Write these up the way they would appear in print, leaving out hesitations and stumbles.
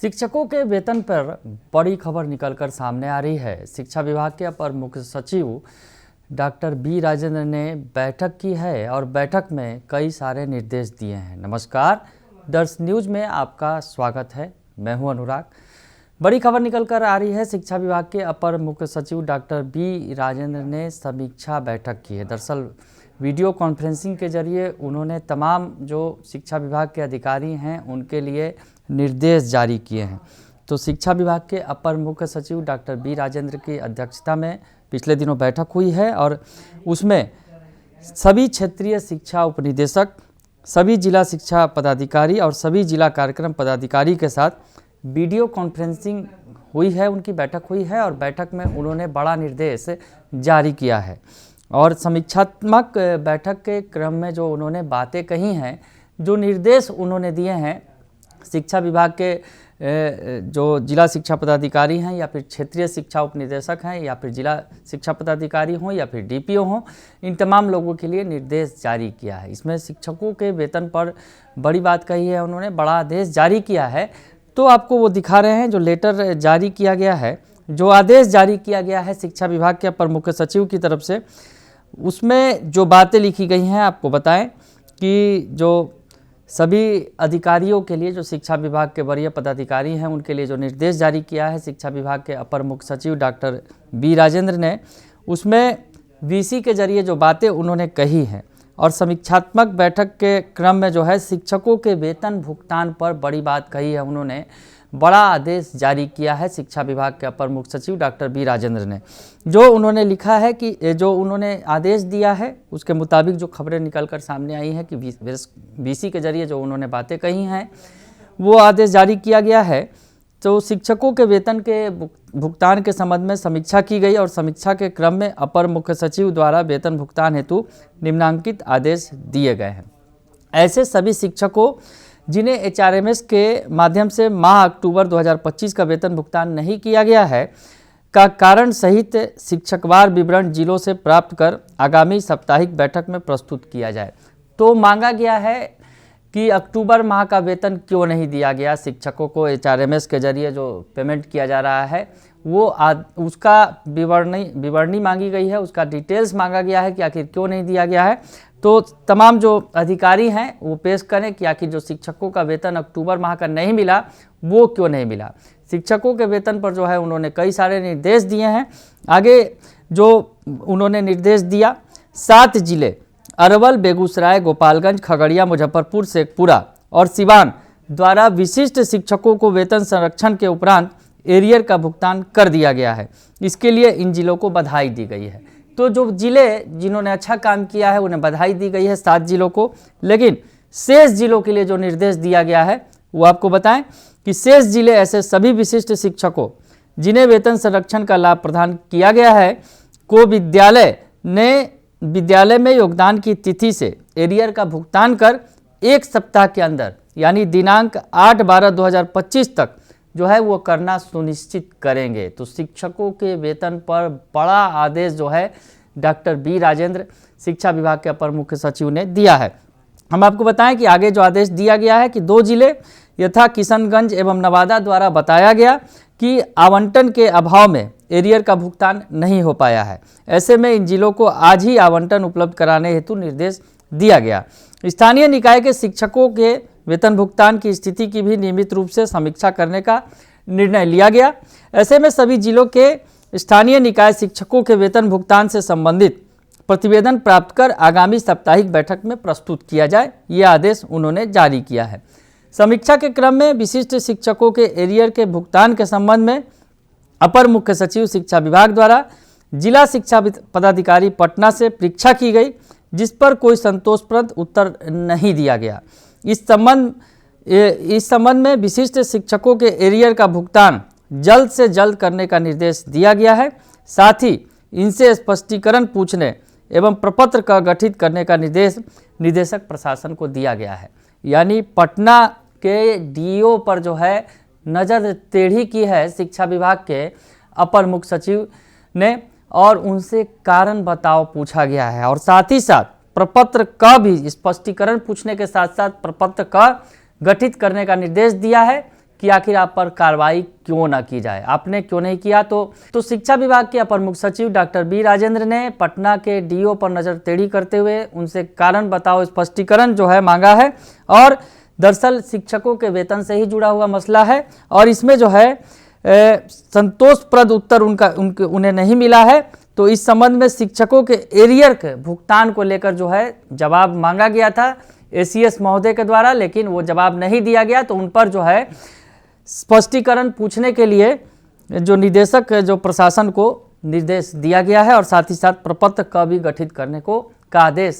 शिक्षकों के वेतन पर बड़ी खबर निकलकर सामने आ रही है। शिक्षा विभाग के अपर मुख्य सचिव डॉक्टर बी राजेंद्र ने बैठक की है और बैठक में कई सारे निर्देश दिए हैं। नमस्कार, दर्श न्यूज में आपका स्वागत है। मैं हूं अनुराग। बड़ी खबर निकलकर आ रही है। शिक्षा विभाग के अपर मुख्य सचिव डॉक्टर बी राजेंद्र ने समीक्षा बैठक की है। दरअसल वीडियो कॉन्फ्रेंसिंग के जरिए उन्होंने तमाम जो शिक्षा विभाग के अधिकारी हैं उनके लिए निर्देश जारी किए हैं। तो शिक्षा विभाग के अपर मुख्य सचिव डॉक्टर बी राजेंद्र की अध्यक्षता में पिछले दिनों बैठक हुई है और उसमें सभी क्षेत्रीय शिक्षा उपनिदेशक, सभी जिला शिक्षा पदाधिकारी और सभी जिला कार्यक्रम पदाधिकारी के साथ वीडियो कॉन्फ्रेंसिंग हुई है, उनकी बैठक हुई है और बैठक में उन्होंने बड़ा निर्देश जारी किया है। और समीक्षात्मक बैठक के क्रम में जो उन्होंने बातें कही हैं, जो निर्देश उन्होंने दिए हैं, शिक्षा विभाग के जो जिला शिक्षा पदाधिकारी हैं या फिर क्षेत्रीय शिक्षा उपनिदेशक हैं या फिर जिला शिक्षा पदाधिकारी हों या फिर डीपीओ हों, इन तमाम लोगों के लिए निर्देश जारी किया है। इसमें शिक्षकों के वेतन पर बड़ी बात कही है, उन्होंने बड़ा आदेश जारी किया है। तो आपको वो दिखा रहे हैं जो लेटर जारी किया गया है, जो आदेश जारी किया गया है शिक्षा विभाग के अपर मुख्य सचिव की तरफ से। उसमें जो बातें लिखी गई हैं आपको बताएं कि जो सभी अधिकारियों के लिए, जो शिक्षा विभाग के वरीय पदाधिकारी हैं, उनके लिए जो निर्देश जारी किया है शिक्षा विभाग के अपर मुख्य सचिव डॉक्टर बी राजेंद्र ने, उसमें वीसी के जरिए जो बातें उन्होंने कही हैं और समीक्षात्मक बैठक के क्रम में जो है शिक्षकों के वेतन भुगतान पर बड़ी बात कही है। उन्होंने बड़ा आदेश जारी किया है शिक्षा विभाग के अपर मुख्य सचिव डॉक्टर बी राजेंद्र ने। जो उन्होंने लिखा है कि जो उन्होंने आदेश दिया है उसके मुताबिक जो खबरें निकलकर सामने आई हैं कि वीसी के जरिए जो उन्होंने बातें कही हैं वो आदेश जारी किया गया है। तो शिक्षकों के वेतन के भुगतान के संबंध में समीक्षा की गई और समीक्षा के क्रम में अपर मुख्य सचिव द्वारा वेतन भुगतान हेतु निम्नांकित आदेश दिए गए हैं। ऐसे सभी शिक्षकों जिन्हें एचआरएमएस के माध्यम से माह अक्टूबर 2025 का वेतन भुगतान नहीं किया गया है का कारण सहित शिक्षकवार विवरण जिलों से प्राप्त कर आगामी साप्ताहिक बैठक में प्रस्तुत किया जाए। तो मांगा गया है कि अक्टूबर माह का वेतन क्यों नहीं दिया गया शिक्षकों को। एचआरएमएस के जरिए जो पेमेंट किया जा रहा है वो उसका विवरणी मांगी गई है, उसका डिटेल्स मांगा गया है कि आखिर क्यों नहीं दिया गया है। तो तमाम जो अधिकारी हैं वो पेश करें कि आखिर जो शिक्षकों का वेतन अक्टूबर माह का नहीं मिला वो क्यों नहीं मिला। शिक्षकों के वेतन पर जो है उन्होंने कई सारे निर्देश दिए हैं। आगे जो उन्होंने निर्देश दिया, 7 जिले अरवल, बेगूसराय, गोपालगंज, खगड़िया, मुजफ्फरपुर, शेखपुरा और सिवान द्वारा विशिष्ट शिक्षकों को वेतन संरक्षण के उपरांत एरियर का भुगतान कर दिया गया है। इसके लिए इन जिलों को बधाई दी गई है। तो जो जिले जिन्होंने अच्छा काम किया है उन्हें बधाई दी गई है 7 जिलों को। लेकिन शेष जिलों के लिए जो निर्देश दिया गया है वो आपको बताएं कि शेष जिले ऐसे सभी विशिष्ट शिक्षकों जिन्हें वेतन संरक्षण का लाभ प्रदान किया गया है को विद्यालय में योगदान की तिथि से एरियर का भुगतान कर 1 सप्ताह के अंदर यानी दिनांक 8/12/2025 तक जो है वो करना सुनिश्चित करेंगे। तो शिक्षकों के वेतन पर बड़ा आदेश जो है डॉक्टर बी राजेंद्र शिक्षा विभाग के अपर मुख्य सचिव ने दिया है। हम आपको बताएं कि आगे जो आदेश दिया गया है कि 2 जिले यथा किशनगंज एवं नवादा द्वारा बताया गया कि आवंटन के अभाव में एरियर का भुगतान नहीं हो पाया है। ऐसे में इन जिलों को आज ही आवंटन उपलब्ध कराने हेतु निर्देश दिया गया। स्थानीय निकाय के शिक्षकों के वेतन भुगतान की स्थिति की भी नियमित रूप से समीक्षा करने का निर्णय लिया गया। ऐसे में सभी जिलों के स्थानीय निकाय शिक्षकों के वेतन भुगतान से संबंधित प्रतिवेदन प्राप्त कर आगामी साप्ताहिक बैठक में प्रस्तुत किया जाए, ये आदेश उन्होंने जारी किया है। समीक्षा के क्रम में विशिष्ट शिक्षकों के एरियर के भुगतान के संबंध में अपर मुख्य सचिव शिक्षा विभाग द्वारा जिला शिक्षा पदाधिकारी पटना से परीक्षा की गई, जिस पर कोई संतोषप्रद उत्तर नहीं दिया गया। इस संबंध में विशिष्ट शिक्षकों के एरियर का भुगतान जल्द से जल्द करने का निर्देश दिया गया है। साथ ही इनसे स्पष्टीकरण पूछने एवं प्रपत्र का गठित करने का निर्देश निदेशक प्रशासन को दिया गया है। यानी पटना के डीओ पर जो है नज़र टेढ़ी की है शिक्षा विभाग के अपर मुख्य सचिव ने और उनसे कारण बताओ पूछा गया है और साथ ही साथ प्रपत्र का भी स्पष्टीकरण पूछने के साथ साथ प्रपत्र का गठित करने का निर्देश दिया है कि आखिर आप पर कार्रवाई क्यों न की जाए, आपने क्यों नहीं किया। तो शिक्षा विभाग के अपर मुख्य सचिव डॉक्टर बी राजेंद्र ने पटना के डीओ पर नज़र टेढ़ी करते हुए उनसे कारण बताओ स्पष्टीकरण जो है मांगा है। और दरअसल शिक्षकों के वेतन से ही जुड़ा हुआ मसला है और इसमें जो है संतोषप्रद उत्तर उन्हें नहीं मिला है। तो इस संबंध में शिक्षकों के एरियर के भुगतान को लेकर जो है जवाब मांगा गया था एसीएस महोदय के द्वारा, लेकिन वो जवाब नहीं दिया गया। तो उन पर जो है स्पष्टीकरण पूछने के लिए जो निदेशक जो प्रशासन को निर्देश दिया गया है और साथ ही साथ प्रपत्र का भी गठित करने का आदेश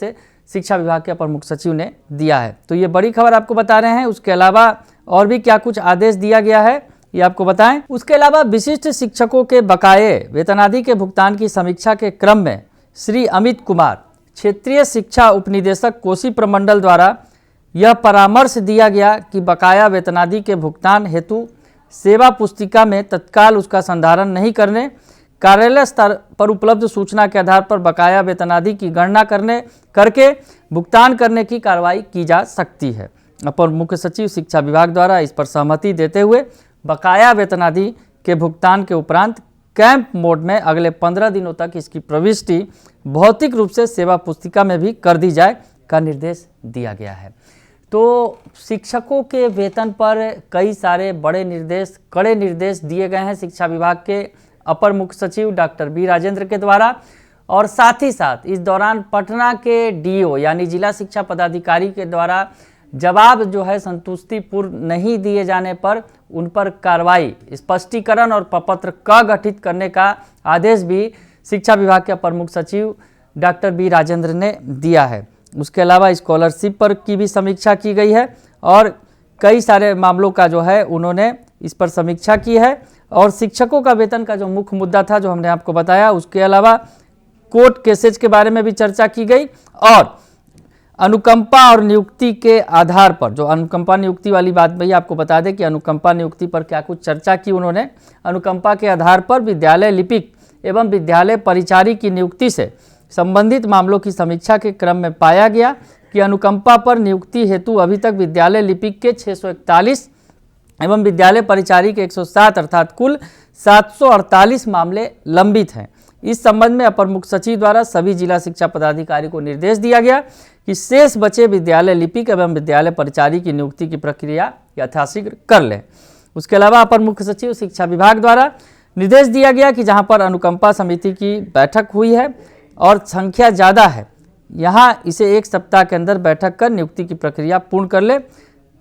शिक्षा विभाग के अपर मुख्य सचिव ने दिया है। तो ये बड़ी खबर आपको बता रहे हैं। उसके अलावा और भी क्या कुछ आदेश दिया गया है ये आपको बताएं। उसके अलावा विशिष्ट शिक्षकों के बकाये वेतन आदि के भुगतान की समीक्षा के क्रम में श्री अमित कुमार क्षेत्रीय शिक्षा उपनिदेशक कोसी प्रमंडल द्वारा यह परामर्श दिया गया कि बकाया वेतनादि के भुगतान हेतु सेवा पुस्तिका में तत्काल उसका संधारण नहीं करने, कार्यालय स्तर पर उपलब्ध सूचना के आधार पर बकाया वेतनादि की गणना करके भुगतान करने की कार्रवाई की जा सकती है। अपर मुख्य सचिव शिक्षा विभाग द्वारा इस पर सहमति देते हुए बकाया वेतनादि के भुगतान के उपरांत कैंप मोड में अगले 15 दिनों तक इसकी प्रविष्टि भौतिक रूप से सेवा पुस्तिका में भी कर दी जाए का निर्देश दिया गया है। तो शिक्षकों के वेतन पर कई सारे कड़े निर्देश दिए गए हैं शिक्षा विभाग के अपर मुख्य सचिव डॉक्टर बी राजेंद्र के द्वारा। और साथ ही साथ इस दौरान पटना के डीओ यानी जिला शिक्षा पदाधिकारी के द्वारा जवाब जो है संतुष्टिपूर्ण नहीं दिए जाने पर उन पर कार्रवाई स्पष्टीकरण और प्रपत्र का गठित करने का आदेश भी शिक्षा विभाग के अपर मुख्य सचिव डॉक्टर बी राजेंद्र ने दिया है। उसके अलावा स्कॉलरशिप पर की भी समीक्षा की गई है और कई सारे मामलों का जो है उन्होंने इस पर समीक्षा की है। और शिक्षकों का वेतन का जो मुख्य मुद्दा था जो हमने आपको बताया, उसके अलावा कोर्ट केसेज के बारे में भी चर्चा की गई और अनुकंपा और नियुक्ति के आधार पर जो अनुकंपा नियुक्ति वाली बात भई आपको बता दें कि अनुकंपा नियुक्ति पर क्या कुछ चर्चा की उन्होंने। अनुकंपा के आधार पर विद्यालय लिपिक एवं विद्यालय परिचारी की नियुक्ति से संबंधित मामलों की समीक्षा के क्रम में पाया गया कि अनुकंपा पर नियुक्ति हेतु अभी तक विद्यालय लिपिक के 641 एवं विद्यालय परिचारी के 107 अर्थात कुल 748 मामले लंबित हैं। इस संबंध में अपर मुख्य सचिव द्वारा सभी जिला शिक्षा पदाधिकारी को निर्देश दिया गया कि शेष बचे विद्यालय लिपिक एवं विद्यालय परिचारी की नियुक्ति की प्रक्रिया यथाशीघ्र कर लें। उसके अलावा अपर मुख्य सचिव शिक्षा विभाग द्वारा निर्देश दिया गया कि जहां पर अनुकंपा समिति की बैठक हुई है और संख्या ज़्यादा है, यहाँ इसे 1 सप्ताह के अंदर बैठक कर नियुक्ति की प्रक्रिया पूर्ण कर ले।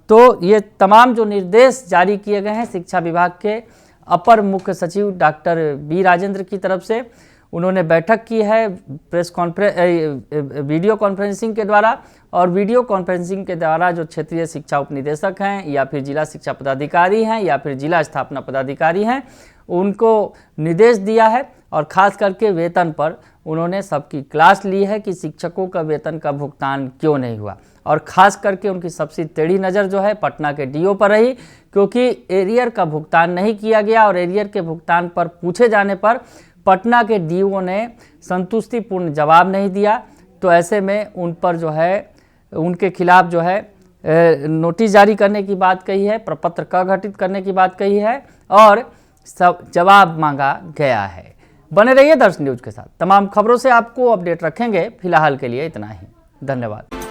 तो ये तमाम जो निर्देश जारी किए गए हैं शिक्षा विभाग के अपर मुख्य सचिव डॉक्टर बी राजेंद्र की तरफ से, उन्होंने बैठक की है वीडियो कॉन्फ्रेंसिंग के द्वारा। और वीडियो कॉन्फ्रेंसिंग के द्वारा जो क्षेत्रीय शिक्षा उपनिदेशक हैं या फिर जिला शिक्षा पदाधिकारी हैं या फिर जिला स्थापना पदाधिकारी हैं उनको निर्देश दिया है। और ख़ास करके वेतन पर उन्होंने सबकी क्लास ली है कि शिक्षकों का वेतन का भुगतान क्यों नहीं हुआ। और ख़ास करके उनकी सबसे टेढ़ी नज़र जो है पटना के डीओ पर रही, क्योंकि एरियर का भुगतान नहीं किया गया और एरियर के भुगतान पर पूछे जाने पर पटना के डीओ ने संतुष्टिपूर्ण जवाब नहीं दिया। तो ऐसे में उन पर जो है उनके खिलाफ जो है नोटिस जारी करने की बात कही है, प्रपत्र का गठित करने की बात कही है और सब जवाब मांगा गया है। बने रहिए दर्शन न्यूज के साथ, तमाम खबरों से आपको अपडेट रखेंगे। फिलहाल के लिए इतना ही, धन्यवाद।